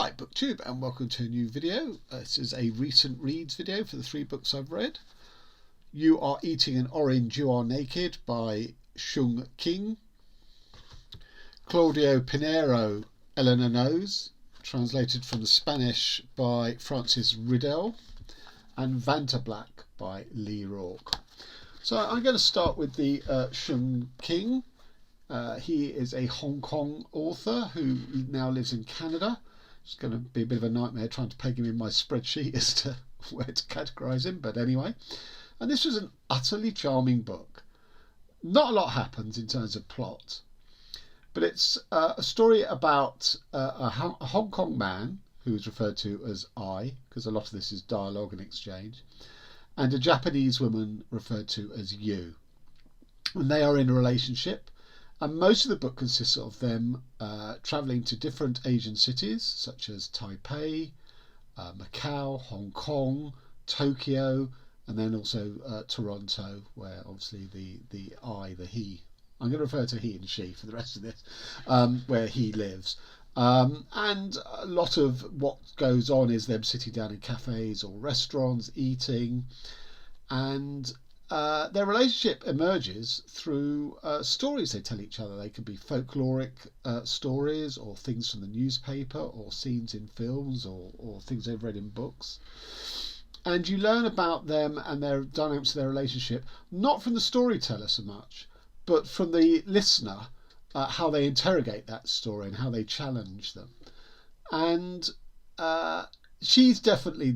Hi BookTube, and welcome to a new video. This is a recent reads video for the 3 books I've read. You Are Eating an Orange, You Are Naked by Sheung-King. Claudia Pineiro, Elena Knows, translated from the Spanish by Francis Riddell, and Vantablack by Rourke. So I'm going to start with the Sheung-King. He is a Hong Kong author who now lives in Canada. It's going to be a bit of a nightmare trying to peg him in my spreadsheet as to where to categorise him, but anyway. And this was an utterly charming book. Not a lot happens in terms of plot, but it's a story about a Hong Kong man who is referred to as I, because a lot of this is dialogue and exchange, and a Japanese woman referred to as you. And they are in a relationship. And most of the book consists of them travelling to different Asian cities, such as Taipei, Macau, Hong Kong, Tokyo, and then also Toronto, where obviously the he, I'm going to refer to he and she for the rest of this, where he lives. And a lot of what goes on is them sitting down in cafes or restaurants, eating, and their relationship emerges through stories they tell each other. They could be folkloric stories, or things from the newspaper, or scenes in films, or things they've read in books. And you learn about them and their dynamics of their relationship, not from the storyteller so much, but from the listener, how they interrogate that story and how they challenge them. And she's definitely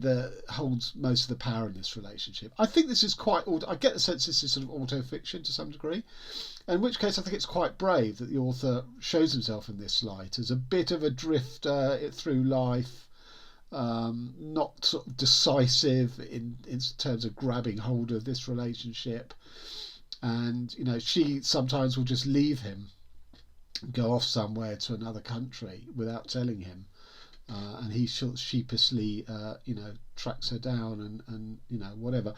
holds most of the power in this relationship. I think this is quite. I get the sense this is sort of auto-fiction to some degree, in which case I think it's quite brave that the author shows himself in this light as a bit of a drifter through life, not sort of decisive in terms of grabbing hold of this relationship. And she sometimes will just leave him, go off somewhere to another country without telling him. And he sheepishly, tracks her down and whatever.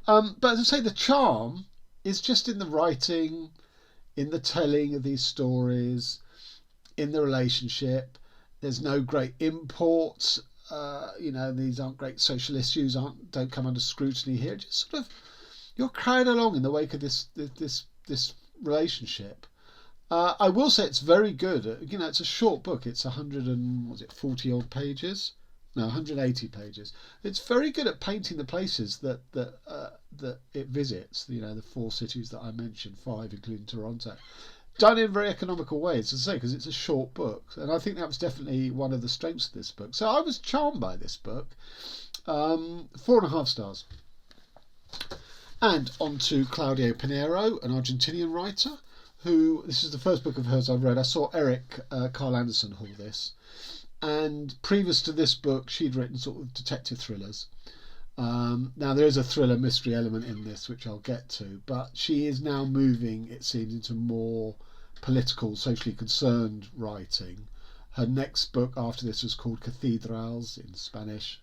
But as I say, the charm is just in the writing, in the telling of these stories, in the relationship. There's no great import. These aren't great social issues. Don't come under scrutiny here. Just sort of, you're carried along in the wake of this relationship. I will say it's very good. It's a short book. It's 140 odd pages. No, 180 pages. It's very good at painting the places that it visits. The 4 cities that I mentioned, 5 including Toronto, done in very economical ways, as I say, because it's a short book. And I think that was definitely one of the strengths of this book. So I was charmed by this book. 4.5 stars. And on to Claudia Pineiro, an Argentinian writer, who, this is the first book of hers I've read. I saw Eric Carl Anderson haul this, and previous to this book she'd written sort of detective thrillers. Now there is a thriller mystery element in this which I'll get to, but she is now moving, it seems, into more political, socially concerned writing. Her next book after this was called Cathedrals in Spanish.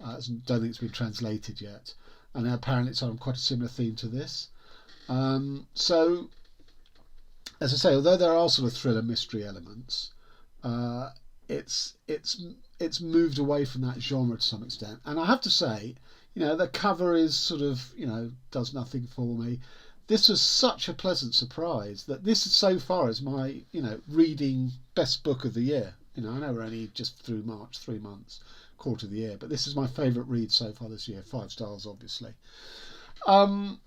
I don't think it's been translated yet, and apparently it's on quite a similar theme to this. So as I say, although there are sort of thriller mystery elements, it's moved away from that genre to some extent. And I have to say, the cover is sort of, does nothing for me. This was such a pleasant surprise that this is so far is my, reading best book of the year. I know we're only just through March, 3 months, quarter of the year, but this is my favourite read so far this year. 5 stars, obviously. So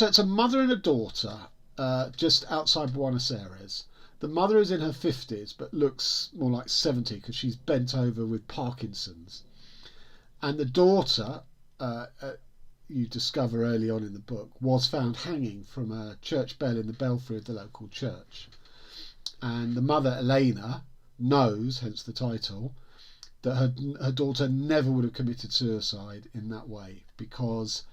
it's a mother and a daughter. Just outside Buenos Aires. The mother is in her 50s but looks more like 70 because she's bent over with Parkinson's. And the daughter, you discover early on in the book, was found hanging from a church bell in the belfry of the local church. And the mother, Elena, knows, hence the title, that her daughter never would have committed suicide in that way, because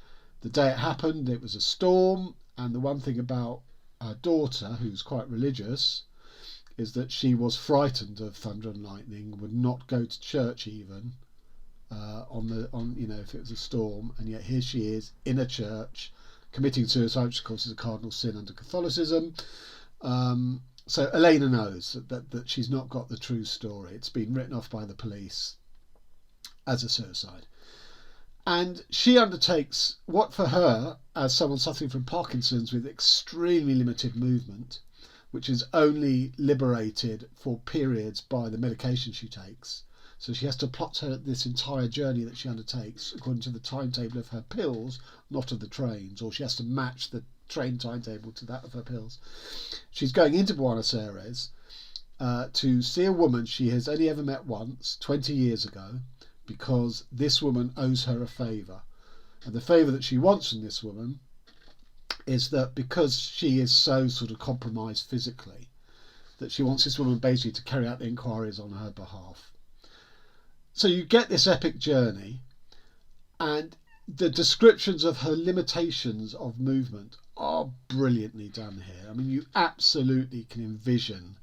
the day it happened it was a storm, and the one thing about her daughter, who's quite religious, is that she was frightened of thunder and lightning, would not go to church even if it was a storm, and yet here she is in a church committing suicide, which of course is a cardinal sin under Catholicism. So Elena knows that she's not got the true story. It's been written off by the police. as a suicide. And she undertakes what for her, as someone suffering from Parkinson's with extremely limited movement, which is only liberated for periods by the medication she takes. So she has to plot this entire journey that she undertakes according to the timetable of her pills, not of the trains, or she has to match the train timetable to that of her pills. She's going into Buenos Aires to see a woman she has only ever met once, 20 years ago, because this woman owes her a favour. And the favour that she wants from this woman is that because she is so sort of compromised physically, that she wants this woman basically to carry out the inquiries on her behalf. So you get this epic journey, and the descriptions of her limitations of movement are brilliantly done here. I mean, you absolutely can envision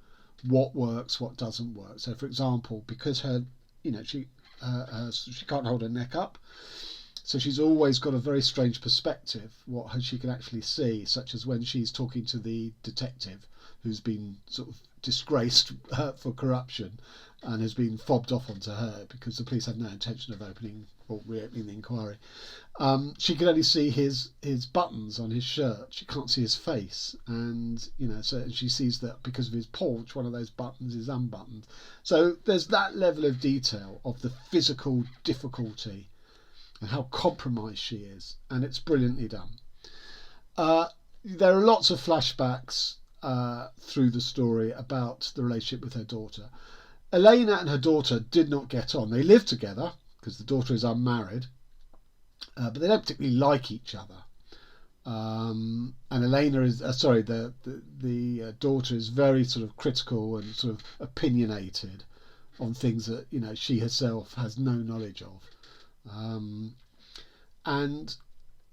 what works, what doesn't work. So, for example, because she can't hold her neck up, so she's always got a very strange perspective, what she can actually see, such as when she's talking to the detective who's been sort of disgraced for corruption and has been fobbed off onto her because the police had no intention of opening or reopening the inquiry. She can only see his buttons on his shirt. She can't see his face, and so she sees that because of his paunch, one of those buttons is unbuttoned. So there's that level of detail of the physical difficulty and how compromised she is, and it's brilliantly done. There are lots of flashbacks through the story about the relationship with her daughter. Elena and her daughter did not get on. They live together because the daughter is unmarried, but they don't particularly like each other. And Elena is the daughter is very sort of critical and sort of opinionated on things that she herself has no knowledge of. And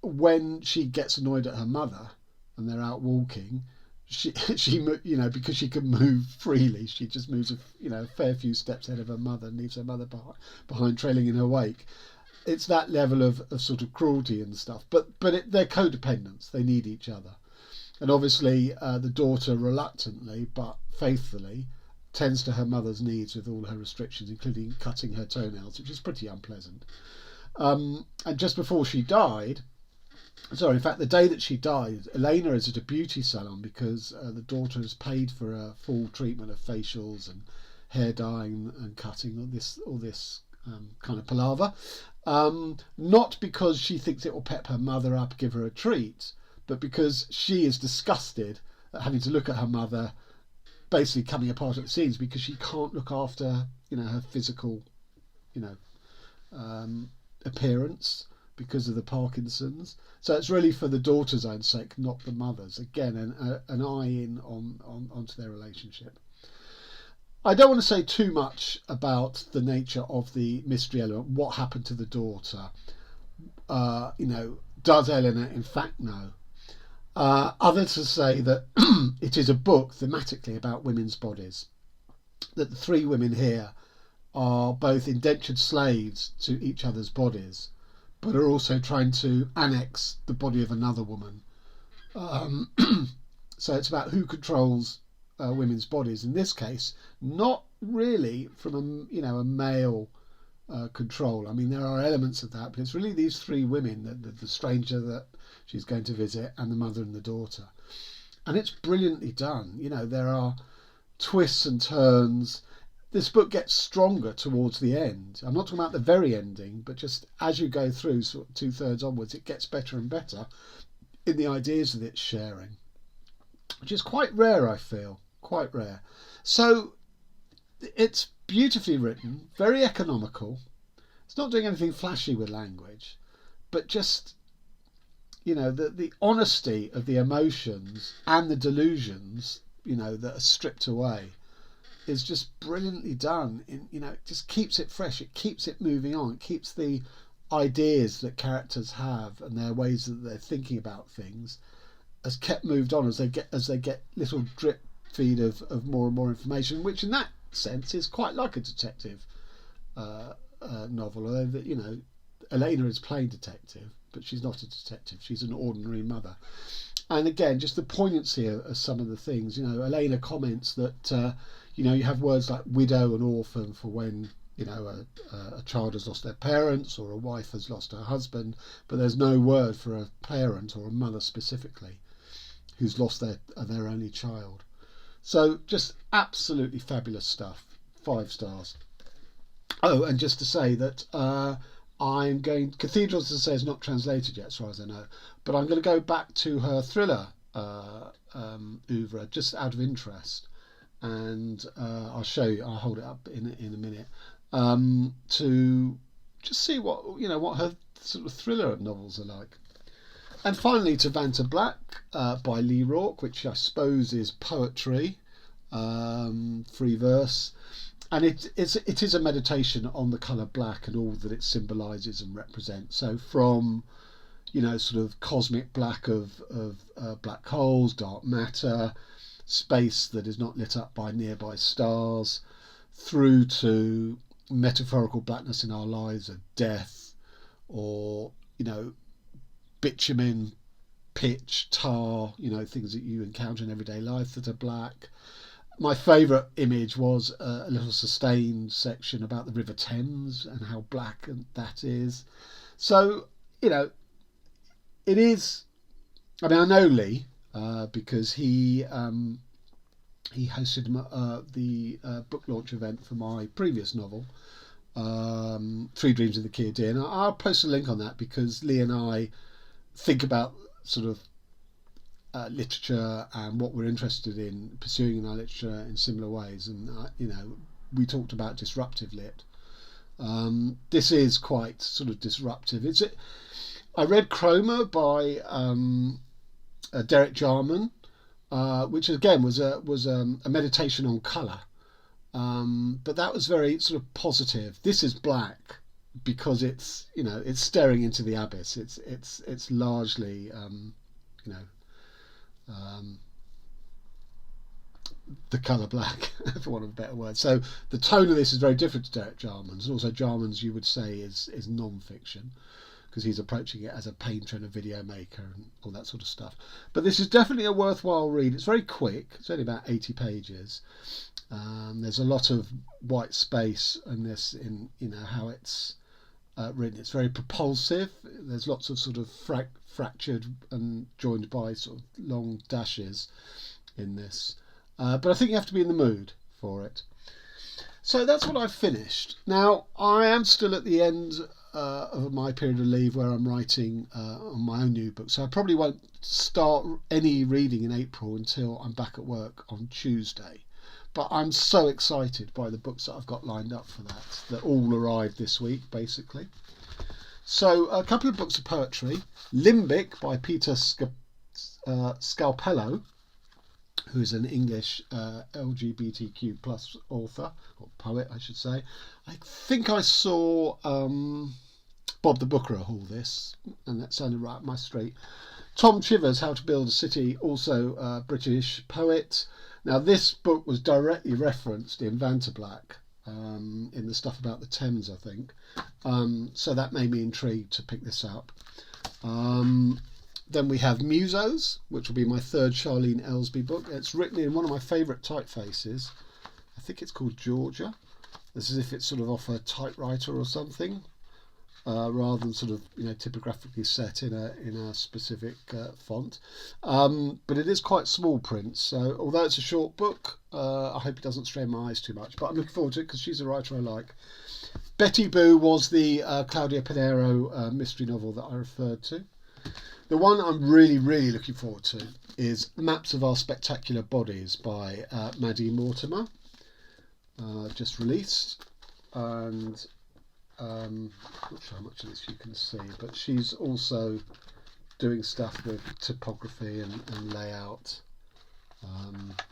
when she gets annoyed at her mother and they're out walking, she because she can move freely, she just moves a fair few steps ahead of her mother and leaves her mother behind trailing in her wake. It's that level of sort of cruelty and stuff, but they're codependents. They need each other, and obviously the daughter reluctantly but faithfully tends to her mother's needs with all her restrictions, including cutting her toenails, which is pretty unpleasant. And just before she died, in fact, the day that she died, Elena is at a beauty salon because the daughter has paid for a full treatment of facials and hair dyeing and cutting, all this kind of palaver. Not because she thinks it will pep her mother up, give her a treat, but because she is disgusted at having to look at her mother basically coming apart at the seams because she can't look after her physical appearance because of the Parkinson's. So it's really for the daughter's own sake, not the mother's. Again, an eye in onto their relationship. I don't want to say too much about the nature of the mystery element. What happened to the daughter? Does Elena in fact know? Others to say that it is a book thematically about women's bodies. That the three women here are both indentured slaves to each other's bodies, but are also trying to annex the body of another woman. So it's about who controls women's bodies. In this case, not really from a male control. I mean, there are elements of that, but it's really these three women, the stranger that she's going to visit, and the mother and the daughter. And it's brilliantly done. There are twists and turns. This book gets stronger towards the end. I'm not talking about the very ending, but just as you go through sort of 2/3 onwards, it gets better and better in the ideas that it's sharing, which is quite rare, I feel. Quite rare. So it's beautifully written, very economical. It's not doing anything flashy with language, but just, the honesty of the emotions and the delusions, that are stripped away is just brilliantly done. It just keeps it fresh. It keeps it moving on. It keeps the ideas that characters have and their ways that they're thinking about things as kept moved on as they get little drip feed of more and more information, which in that sense is quite like a detective novel. Although Elena is playing detective, but she's not a detective. She's an ordinary mother. And again, just the poignancy of some of the things. Elena comments that you have words like widow and orphan for when a child has lost their parents or a wife has lost her husband, but there's no word for a parent or a mother specifically who's lost their only child. So just absolutely fabulous stuff. 5 stars. Oh, and just to say that Cathedrals, as I say, is not translated yet, as far as I know, but I'm going to go back to her thriller oeuvre just out of interest, and I'll show you. I'll hold it up in a minute to just see what her sort of thriller novels are like. And finally, to Vantablack by Lee Rourke, which I suppose is poetry, free verse. And it is a meditation on the colour black and all that it symbolises and represents. So from, sort of cosmic black of black holes, dark matter, space that is not lit up by nearby stars, through to metaphorical blackness in our lives of death, or, bitumen, pitch, tar, things that you encounter in everyday life that are black. My favourite image was a little sustained section about the River Thames and how black that is. So, it is. I mean, I know Lee because he hosted the book launch event for my previous novel, 3 Dreams of the Kid. And I'll post a link on that because Lee and I think about sort of literature and what we're interested in pursuing in our literature in similar ways, and we talked about disruptive lit. This is quite sort of disruptive. I read Chroma by Derek Jarman, which again was a meditation on colour, but that was very sort of positive. This is black because it's staring into the abyss. It's largely the colour black, for want of a better word. So the tone of this is very different to Derek Jarman's, and also Jarman's, you would say, is non-fiction, because he's approaching it as a painter and a video maker and all that sort of stuff. But this is definitely a worthwhile read. It's very quick. It's only about 80 pages. There's a lot of white space in this, in how it's written. It's very propulsive. There's lots of sort of fractured and joined by sort of long dashes in this. But I think you have to be in the mood for it. So that's what I've finished. Now, I am still at the end of my period of leave where I'm writing on my own new book. So I probably won't start any reading in April until I'm back at work on Tuesday. But I'm so excited by the books that I've got lined up for that all arrived this week, basically. So a couple of books of poetry. Limbic by Peter Scalpello, who's an English LGBTQ plus author, or poet, I should say. I think I saw Bob the Booker haul this, and that sounded right up my street. Tom Chivers, How to Build a City, also a British poet. Now, this book was directly referenced in Vantablack, in the stuff about the Thames, I think. So that made me intrigued to pick this up. Then we have Musos, which will be my 3rd Charlene Elsby book. It's written in one of my favourite typefaces. I think it's called Georgia. It's as if it's sort of off a typewriter or something, rather than sort of typographically set in a specific font. But it is quite small print, so although it's a short book, I hope it doesn't strain my eyes too much. But I'm looking forward to it because she's a writer I like. Betty Boo was the Claudia Pineiro mystery novel that I referred to. The one I'm really, really looking forward to is Maps of Our Spectacular Bodies by Maddie Mortimer, just released. And I'm not sure how much of this you can see, but she's also doing stuff with typography and layout.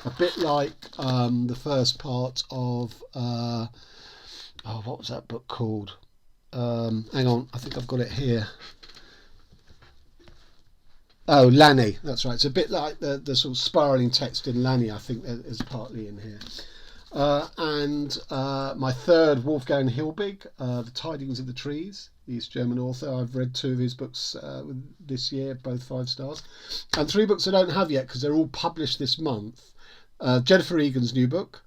A bit like the first part of, what was that book called? Hang on, I think I've got it here. Oh, Lanny, that's right. It's a bit like the sort of spiralling text in Lanny, I think, is partly in here. And my 3rd, Wolfgang Hilbig, The Tidings of the Trees, the East German author. I've read 2 of his books this year, both 5 stars. And 3 books I don't have yet because they're all published this month. Jennifer Egan's new book,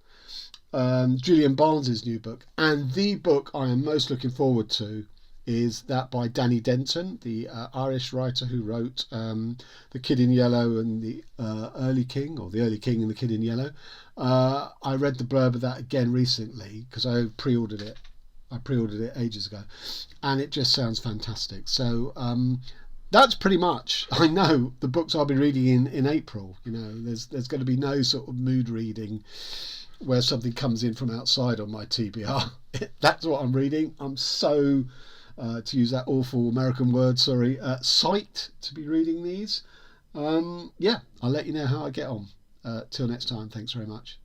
Julian Barnes's new book. And the book I am most looking forward to is that by Danny Denton, the Irish writer who wrote The Kid in Yellow and the Early King, or The Early King and the Kid in Yellow. I read the blurb of that again recently because I pre-ordered it. I pre-ordered it ages ago, and it just sounds fantastic. So that's pretty much, I know, the books I'll be reading in April. You know, there's going to be no sort of mood reading where something comes in from outside on my TBR. That's what I'm reading. I'm so, to use that awful American word, sorry, psyched to be reading these. Yeah, I'll let you know how I get on. Till next time, thanks very much.